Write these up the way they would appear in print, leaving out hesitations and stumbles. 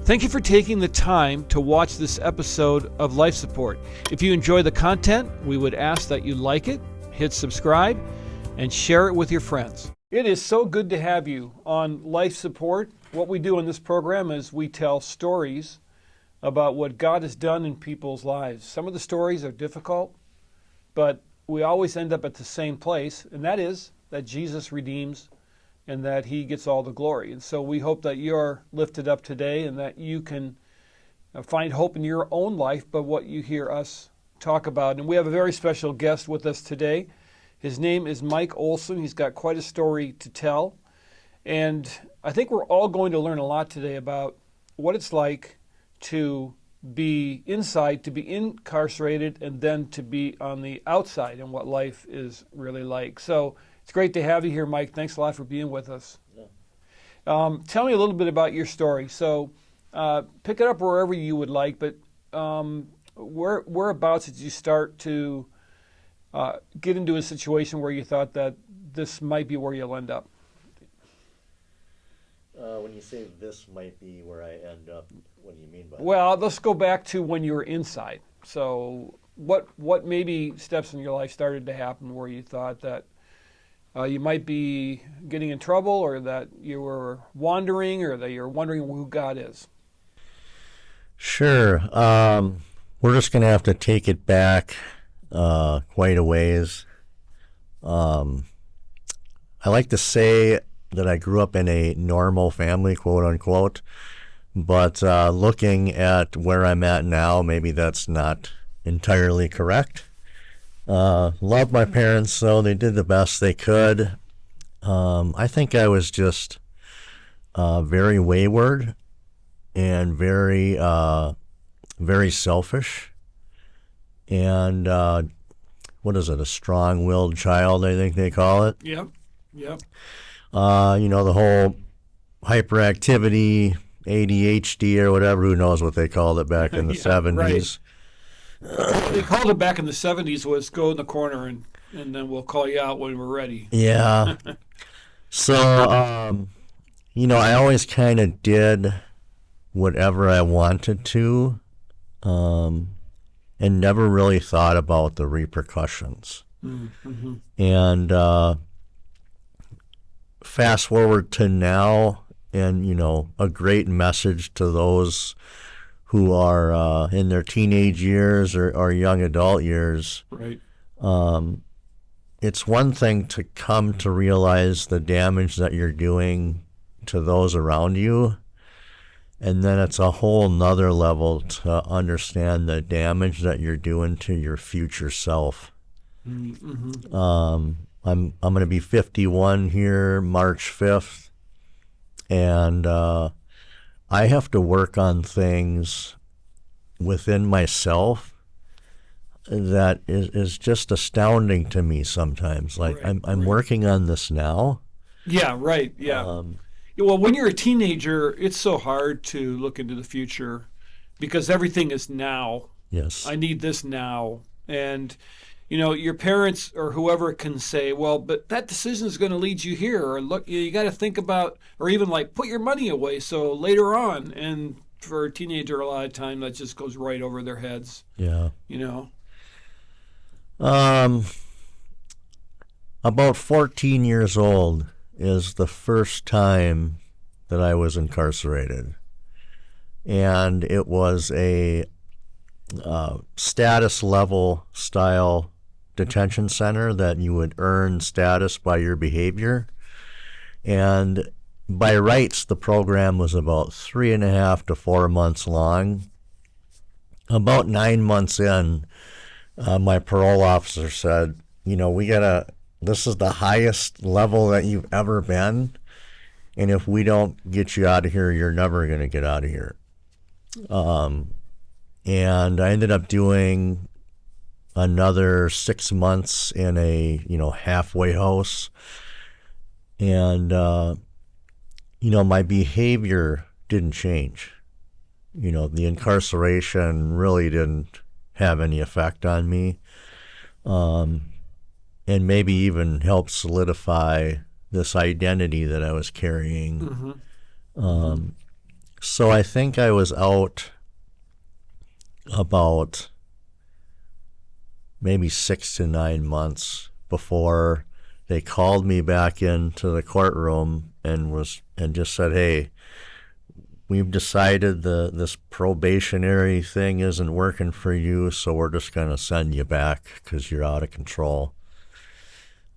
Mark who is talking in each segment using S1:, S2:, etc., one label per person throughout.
S1: Thank you for taking the time to watch this episode of Life Support. If you enjoy the content, we would ask that you like it, hit subscribe, and share it with your friends. It is so good to have you on Life Support. What we do in this program is we tell stories about what God has done in people's lives. Some of the stories are difficult, but we always end up at the same place, and that is that Jesus redeems and that he gets all the glory. And so we hope that you're lifted up today and that you can find hope in your own life by what you hear us talk about. And we have a very special guest with us today. His name is Mike Olson. He's got quite a story to tell. And I think we're all going to learn a lot today about what it's like to be inside, to be incarcerated, and then to be on the outside and what life is really like. So it's great to have you here, Mike. Thanks a lot for being with us. Yeah. Tell me a little bit about your story. So pick it up wherever you would like, but whereabouts did you start to get into a situation where you thought that this might be where you'll end up?
S2: When you say this might be where I end up, what do you mean by that?
S1: Well, let's go back to when you were inside. So what maybe steps in your life started to happen where you thought that you might be getting in trouble, or that you were wandering, or that you're wondering who God is?
S2: Sure. We're just going to have to take it back quite a ways. I like to say that I grew up in a normal family, quote unquote, but looking at where I'm at now, maybe that's not entirely correct. Love my parents, so they did the best they could. I think I was just very wayward and very selfish, and what is it, a strong-willed child, I think they call it.
S1: Yep.
S2: The whole hyperactivity, ADHD or whatever, who knows what they called it back in the 70s.
S1: Right. They called it back in the 70s was go in the corner and then we'll call you out when we're ready.
S2: Yeah. So, I always kind of did whatever I wanted to, and never really thought about the repercussions. Mm-hmm. And fast forward to now, and, a great message to those who are in their teenage years or young adult years.
S1: Right.
S2: It's one thing to come to realize the damage that you're doing to those around you, and then it's a whole nother level to understand the damage that you're doing to your future self. Mm-hmm. I'm going to be 51 here March 5th, and I have to work on things within myself that is just astounding to me sometimes. Like, right, I'm working on this now.
S1: Yeah, right, yeah. Well, when you're a teenager, it's so hard to look into the future because everything is now.
S2: Yes.
S1: I need this now. And, your parents or whoever can say, well, but that decision is going to lead you here. Or look, you got to think about, or even like put your money away so later on. And for a teenager, a lot of time that just goes right over their heads.
S2: Yeah. About 14 years old is the first time that I was incarcerated. And it was a status level style detention center that you would earn status by your behavior. And by rights, the program was about 3.5 to 4 months long. About 9 months in, my parole officer said, this is the highest level that you've ever been, and if we don't get you out of here, you're never going to get out of here. And I ended up doing another 6 months in a, halfway house. And, my behavior didn't change. The incarceration really didn't have any effect on me. And maybe even helped solidify this identity that I was carrying. Mm-hmm. So I think I was out about maybe 6 to 9 months before they called me back into the courtroom and just said, "Hey, we've decided this probationary thing isn't working for you, so we're just going to send you back because you're out of control."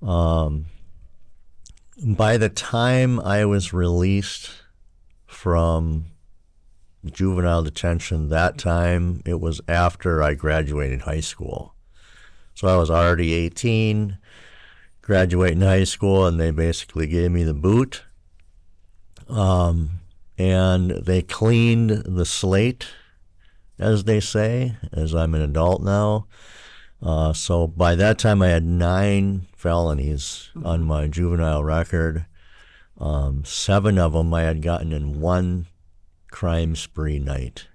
S2: By the time I was released from juvenile detention that time, it was after I graduated high school. So I was already 18, graduating high school, and they basically gave me the boot. And they cleaned the slate, as they say, as I'm an adult now. So by that time, I had 9 felonies on my juvenile record. 7 of them I had gotten in one crime spree night.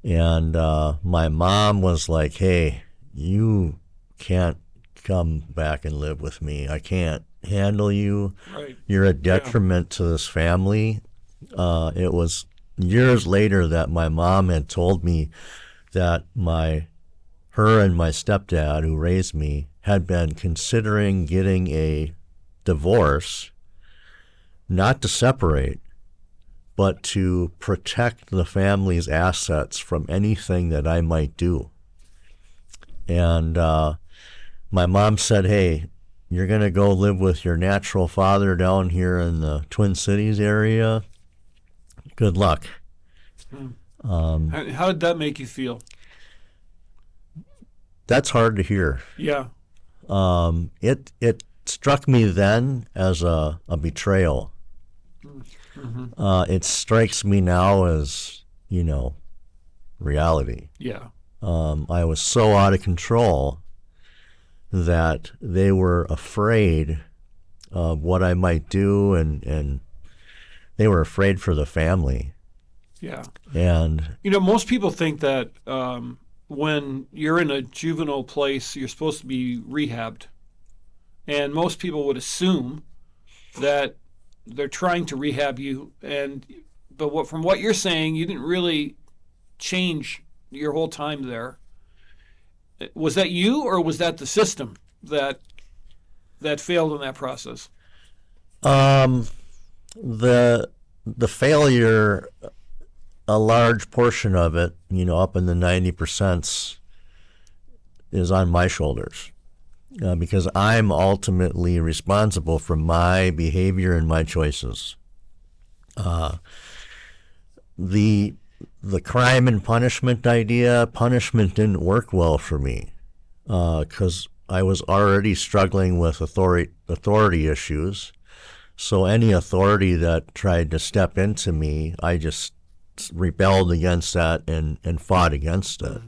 S2: And my mom was like, "Hey, you can't come back and live with me. I can't handle you.
S1: Right.
S2: You're a detriment to this family." It was years later that my mom had told me that her and my stepdad, who raised me, had been considering getting a divorce, not to separate, but to protect the family's assets from anything that I might do. And my mom said, "Hey, you're going to go live with your natural father down here in the Twin Cities area. Good luck."
S1: How did that make you feel?
S2: That's hard to hear.
S1: Yeah.
S2: It struck me then as a betrayal. It strikes me now as, reality.
S1: Yeah.
S2: I was so out of control that they were afraid of what I might do, and they were afraid for the family.
S1: Yeah.
S2: And
S1: most people think that when you're in a juvenile place, you're supposed to be rehabbed. And most people would assume that they're trying to rehab you. But from what you're saying, you didn't really change your whole time there. Was that you, or was that the system that failed in that process?
S2: The failure, a large portion of it, up in the 90%, is on my shoulders, because I'm ultimately responsible for my behavior and my choices. The crime and punishment idea, punishment didn't work well for me, because I was already struggling with authority issues. So any authority that tried to step into me, I just rebelled against that and fought against it.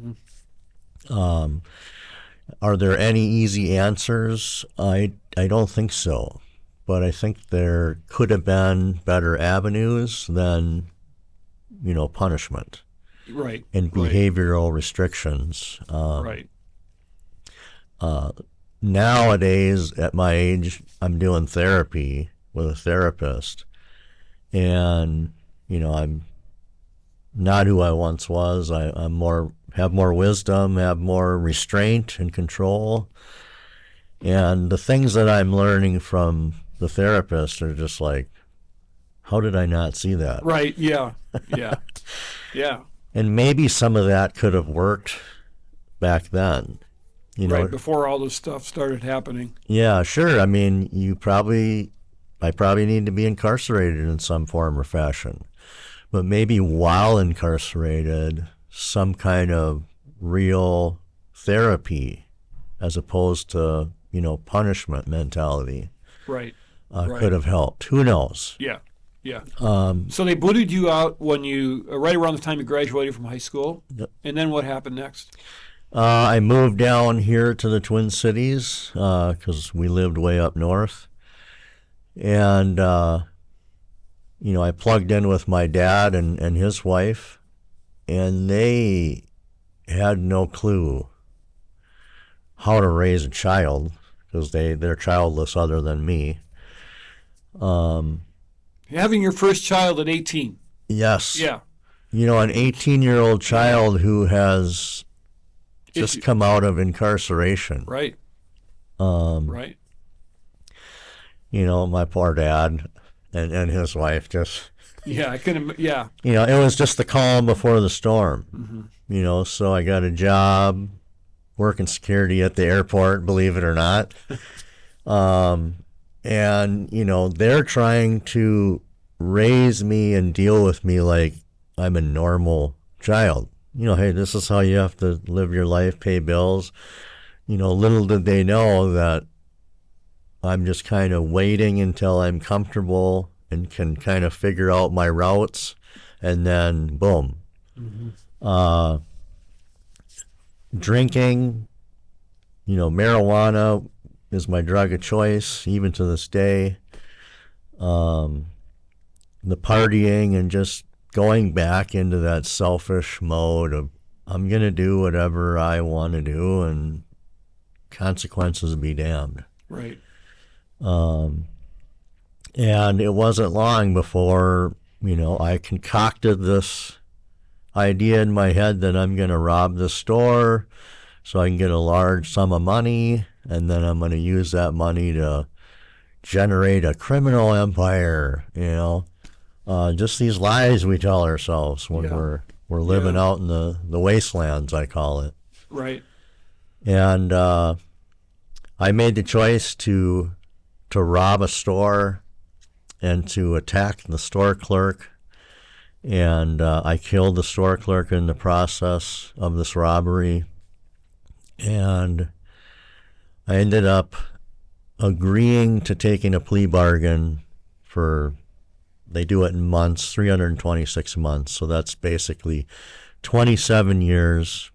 S2: Are there any easy answers? I don't think so. But I think there could have been better avenues than, punishment.
S1: Right.
S2: And behavioral restrictions.
S1: Right.
S2: Nowadays, at my age, I'm doing therapy with a therapist. And, I'm not who I once was. I'm have more wisdom, have more restraint and control. And the things that I'm learning from the therapist are just like, how did I not see that?
S1: Right, yeah, yeah, yeah.
S2: And maybe some of that could have worked back then.
S1: Right, before all this stuff started happening.
S2: Yeah, sure. I mean, I probably need to be incarcerated in some form or fashion. But maybe while incarcerated, some kind of real therapy as opposed to, punishment mentality could have helped. Who knows?
S1: Yeah, yeah. So they booted you out when you, right around the time you graduated from high school?
S2: Yep.
S1: And then what happened next?
S2: I moved down here to the Twin Cities because we lived way up north. And, I plugged in with my dad and his wife, and they had no clue how to raise a child because they're childless other than me.
S1: Having your first child at 18.
S2: Yes.
S1: Yeah.
S2: An 18-year-old child who has just come out of incarceration.
S1: Right. Right.
S2: My poor dad and his wife just...
S1: Yeah, I can. Yeah.
S2: It was just the calm before the storm. So I got a job working security at the airport, believe it or not. And they're trying to raise me and deal with me like I'm a normal child. Hey, this is how you have to live your life, pay bills. Little did they know that I'm just kind of waiting until I'm comfortable and can kind of figure out my routes, and then boom. Drinking, marijuana is my drug of choice, even to this day. The partying and just going back into that selfish mode of I'm going to do whatever I want to do and consequences be damned.
S1: Right.
S2: And it wasn't long before, I concocted this idea in my head that I'm going to rob the store so I can get a large sum of money, and then I'm going to use that money to generate a criminal empire, just these lies we tell ourselves when we're living out in the wastelands, I call it.
S1: Right.
S2: And I made the choice to rob a store and to attack the store clerk. And I killed the store clerk in the process of this robbery. And I ended up agreeing to taking a plea bargain for, they do it in months, 326 months. So that's basically 27 years.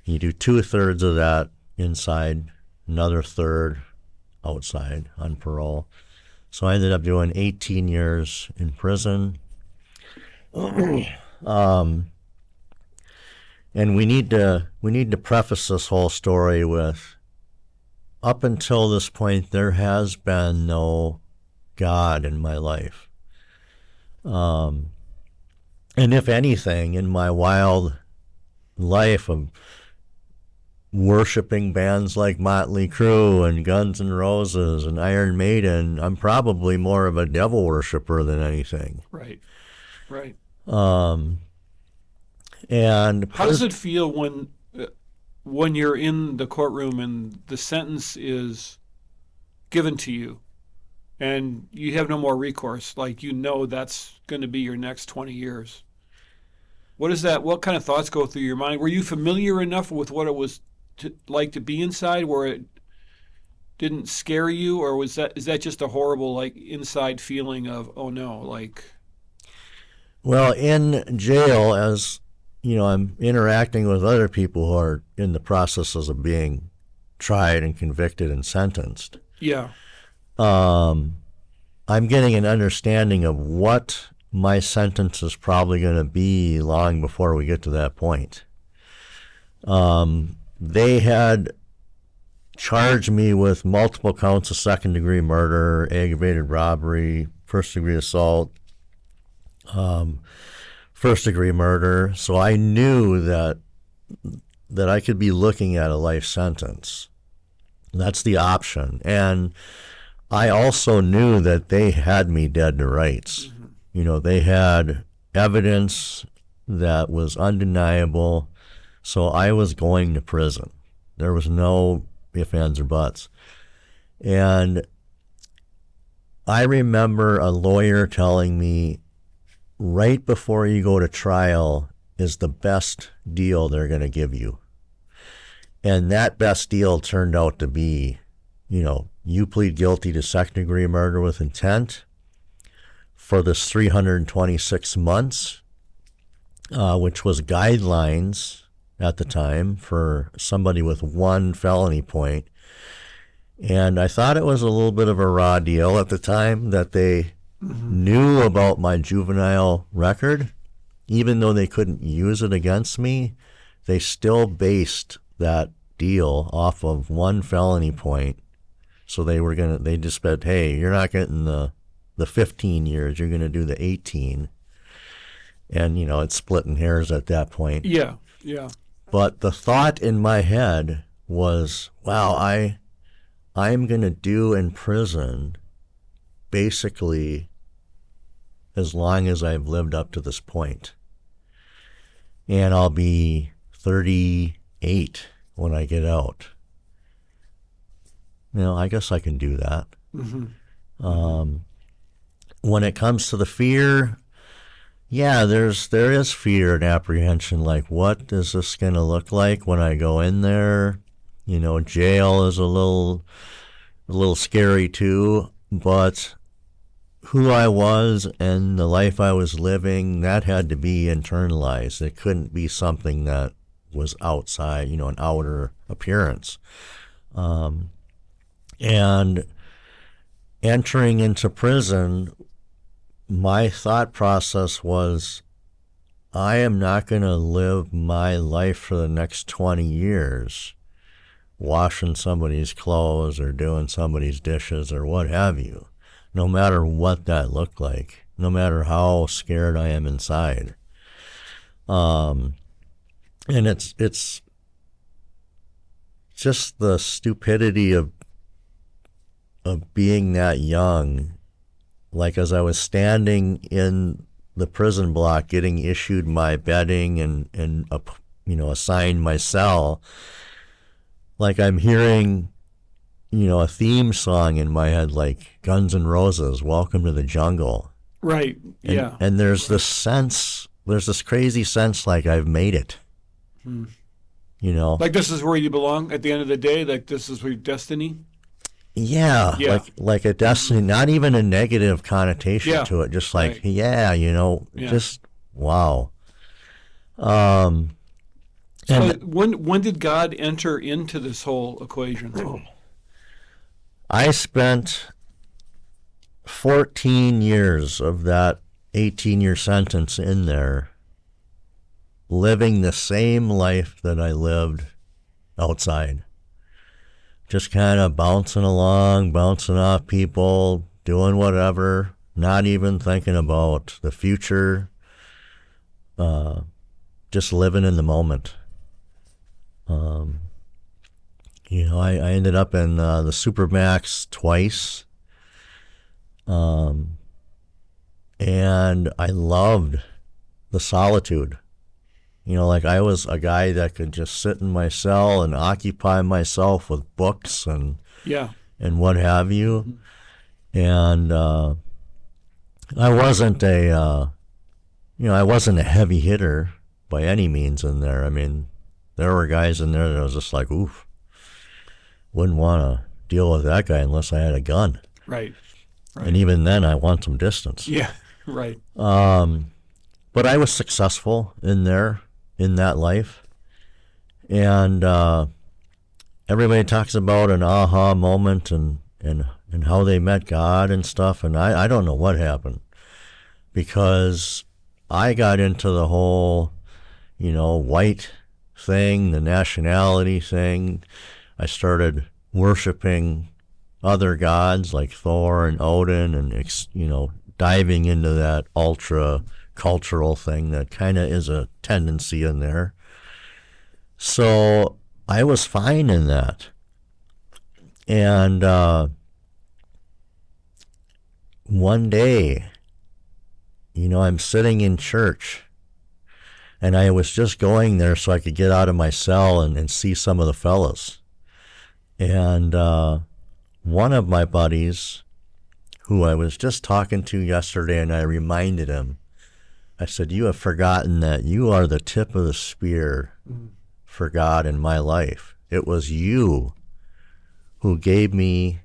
S2: You do 2/3 of that inside, another third outside on parole. So I ended up doing 18 years in prison. And we need to preface this whole story with, up until this point, there has been no God in my life. And if anything, in my wild life of worshiping bands like Motley Crue and Guns N' Roses and Iron Maiden, I'm probably more of a devil worshiper than anything.
S1: Right. Right.
S2: And
S1: how does it feel when you're in the courtroom and the sentence is given to you and you have no more recourse, like that's going to be your next 20 years? What is that? What kind of thoughts go through your mind? Were you familiar enough with what it was like to be inside where it didn't scare you, or is that just a horrible inside feeling of, oh no,
S2: Well, in jail, as I'm interacting with other people who are in the processes of being tried and convicted and sentenced.
S1: Yeah.
S2: I'm getting an understanding of what my sentence is probably going to be long before we get to that point. They had charged me with multiple counts of second-degree murder, aggravated robbery, first-degree assault, first-degree murder. So I knew that I could be looking at a life sentence. That's the option. And I also knew that they had me dead to rights. Mm-hmm. They had evidence that was undeniable. So I was going to prison. There was no ifs, ands, or buts. And I remember a lawyer telling me, right before you go to trial is the best deal they're going to give you. And that best deal turned out to be, you plead guilty to second-degree murder with intent for this 326 months, which was guidelines at the time for somebody with one felony point. And I thought it was a little bit of a raw deal at the time that they knew about my juvenile record. Even though they couldn't use it against me, they still based that deal off of one felony point. So they just said, hey, you're not getting the 15 years, you're going to do the 18. And, it's splitting hairs at that point.
S1: Yeah, yeah.
S2: But the thought in my head was, wow, I'm going to do in prison basically as long as I've lived up to this point. And I'll be 38 when I get out. I guess I can do that.
S1: Mm-hmm.
S2: When it comes to the fear, yeah, there is fear and apprehension. Like, what is this going to look like when I go in there? Jail is a little scary too, but who I was and the life I was living, that had to be internalized. It couldn't be something that was outside, an outer appearance. And entering into prison, my thought process was, I am not going to live my life for the next 20 years washing somebody's clothes or doing somebody's dishes or what have you, no matter what that looked like, no matter how scared I am inside. And it's just the stupidity of being that young. Like, as I was standing in the prison block getting issued my bedding and assigned my cell, like I'm hearing, a theme song in my head, like Guns N' Roses, Welcome to the Jungle.
S1: Right, yeah.
S2: And there's this sense, there's this crazy sense like I've made it.
S1: Like this is where you belong at the end of the day, like this is your destiny?
S2: Yeah. Like a destiny, not even a negative connotation to it, just like, just wow.
S1: So when did God enter into this whole equation?
S2: I spent 14 years of that 18-year sentence in there living the same life that I lived outside. Just kind of bouncing along, bouncing off people, doing whatever, not even thinking about the future, just living in the moment. I ended up in the Supermax twice, and I loved the solitude. Like I was a guy that could just sit in my cell and occupy myself with books and what have you. And I wasn't I wasn't a heavy hitter by any means in there. I mean, there were guys in there that I was just like, oof, wouldn't want to deal with that guy unless I had a gun.
S1: Right.
S2: And even then, I want some distance.
S1: Yeah, right.
S2: But I was successful in there, in that life. And everybody talks about an aha moment and how they met God and stuff. And I don't know what happened, because I got into the whole, white thing, the nationality thing. I started worshiping other gods like Thor and Odin and, diving into that ultra cultural thing that kind of is a tendency in there. So I was fine in that. And one day, I'm sitting in church, and I was just going there so I could get out of my cell and see some of the fellas. And one of my buddies, who I was just talking to yesterday, and I reminded him, I said, you have forgotten that you are the tip of the spear for God in my life. It was you who gave me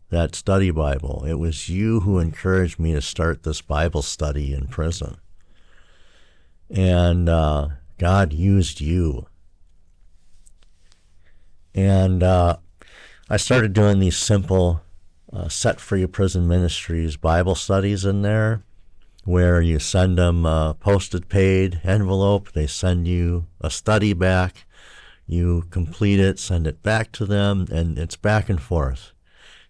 S2: that study Bible. It was you who encouraged me to start this Bible study in prison. And God used you. And I started doing these simple Set Free Prison Ministries Bible studies in there, where you send them a posted paid envelope. They send you a study back. You complete it, send it back to them, and it's back and forth.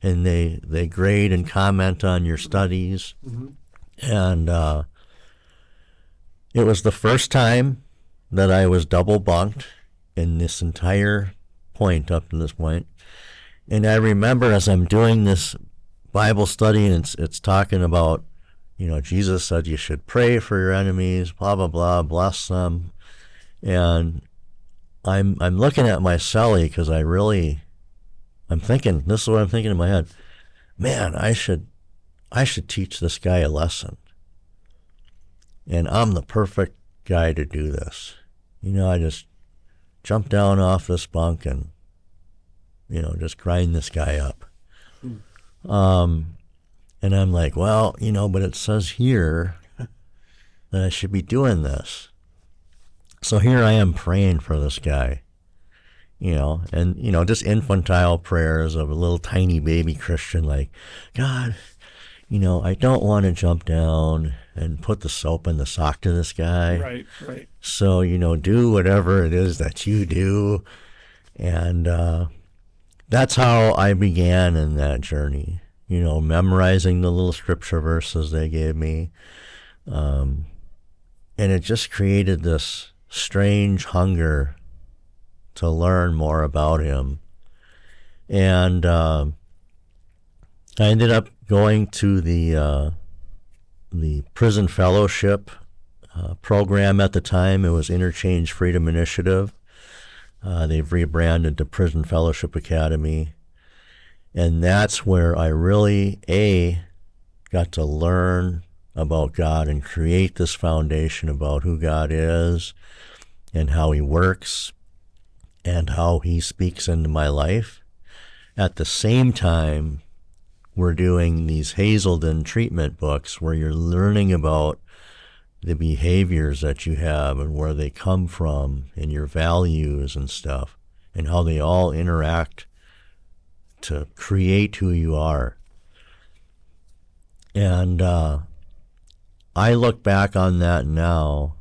S2: And they grade and comment on your studies. And It was the first time that I was double bunked in this entire point up to this point. And I remember as I'm doing this Bible study, and it's talking about, Jesus said you should pray for your enemies, blah, blah, blah, bless them. And I'm looking at my cellie because I'm thinking, this is what I'm thinking in my head. Man, I should teach this guy a lesson. And I'm the perfect guy to do this. I just jump down off this bunk and, just grind this guy up. And I'm like, well, but it says here that I should be doing this. So here I am praying for this guy, and, just infantile prayers of a little tiny baby Christian, like, God, I don't want to jump down and put the soap in the sock to this guy.
S1: Right.
S2: So, do whatever it is that you do. And that's how I began in that journey, memorizing the little scripture verses they gave me. And it just created this strange hunger to learn more about him. And I ended up going to the prison fellowship program at the time. It was Interchange Freedom Initiative. They've rebranded to Prison Fellowship Academy. And that's where I really, got to learn about God and create this foundation about who God is and how he works and how he speaks into my life. At the same time, we're doing these Hazelden treatment books where you're learning about the behaviors that you have and where they come from and your values and stuff and how they all interact to create who you are. And I look back on that now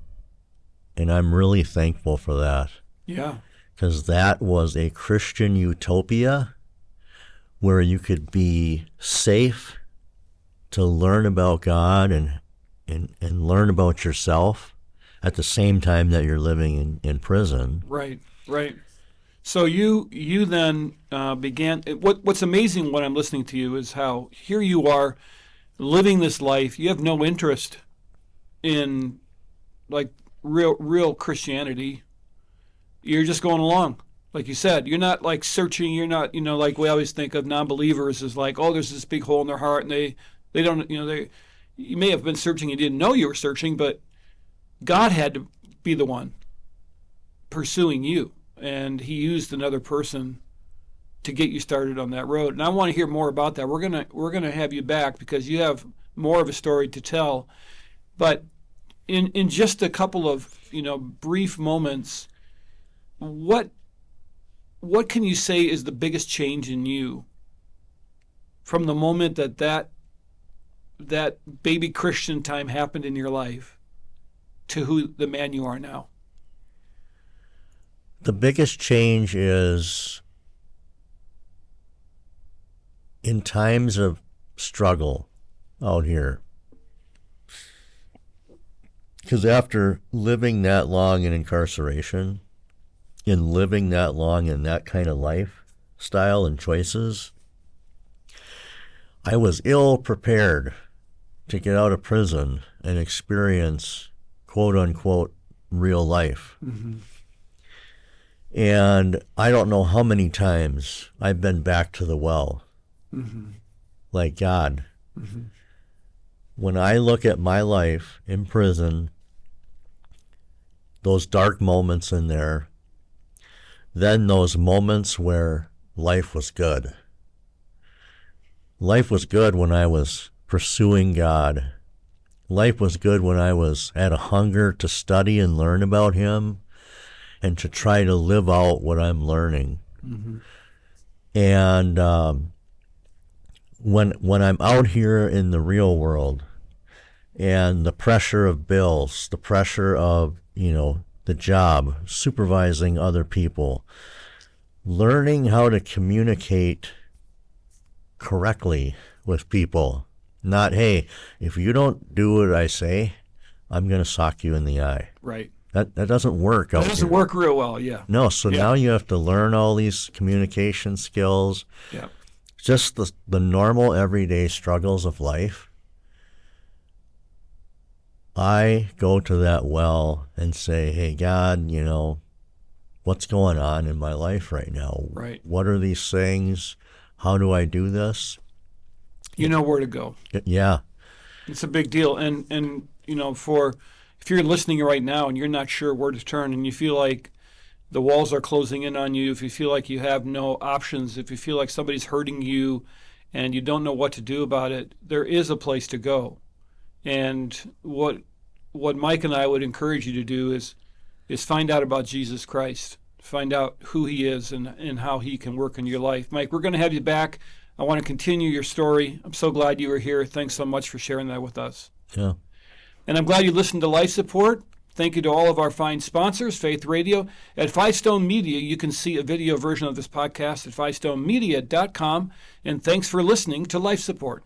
S2: and I'm really thankful for that.
S1: Yeah. Because
S2: that was a Christian utopia where you could be safe to learn about God and learn about yourself at the same time that you're living in prison.
S1: Right. So you then began. What's amazing when I'm listening to you is how here you are living this life. You have no interest in like real Christianity. You're just going along. Like you said, you're not like searching. You're not, like we always think of non-believers as like, oh, there's this big hole in their heart and they don't, you may have been searching. You didn't know you were searching, but God had to be the one pursuing you. And he used another person to get you started on that road. And I want to hear more about that. We're gonna have you back because you have more of a story to tell. But in just a couple of brief moments, what can you say is the biggest change in you from the moment that baby Christian time happened in your life to the man you are now?
S2: The biggest change is in times of struggle out here. Because after living that long in incarceration, in living that long in that kind of lifestyle and choices, I was ill prepared to get out of prison and experience quote unquote real life.
S1: Mm-hmm.
S2: And I don't know how many times I've been back to the well.
S1: Mm-hmm.
S2: Like, God,
S1: mm-hmm.
S2: when I look at my life in prison, those dark moments in there, then those moments where life was good. Life was good when I was pursuing God. Life was good when I had a hunger to study and learn about him and to try to live out what I'm learning.
S1: Mm-hmm.
S2: And when I'm out here in the real world and the pressure of bills, the pressure of, the job, supervising other people, learning how to communicate correctly with people. Not, hey, if you don't do what I say, I'm going to sock you in the eye.
S1: Right.
S2: That doesn't work out
S1: That doesn't
S2: here.
S1: work real well, yeah.
S2: No, so now you have to learn all these communication skills,
S1: Yeah.
S2: just the normal everyday struggles of life. I go to that well and say, hey, God, what's going on in my life right now?
S1: Right.
S2: What are these things? How do I do this?
S1: You know where to go.
S2: Yeah.
S1: It's a big deal. And if you're listening right now and you're not sure where to turn and you feel like the walls are closing in on you, if you feel like you have no options, if you feel like somebody's hurting you and you don't know what to do about it, there is a place to go. And what Mike and I would encourage you to do is find out about Jesus Christ, find out who he is and how he can work in your life. Mike, we're going to have you back. I want to continue your story. I'm so glad you were here. Thanks so much for sharing that with us.
S2: Yeah.
S1: And I'm glad you listened to Life Support. Thank you to all of our fine sponsors, Faith Radio. At Five Stone Media, you can see a video version of this podcast at fivestonmedia.com. And thanks for listening to Life Support.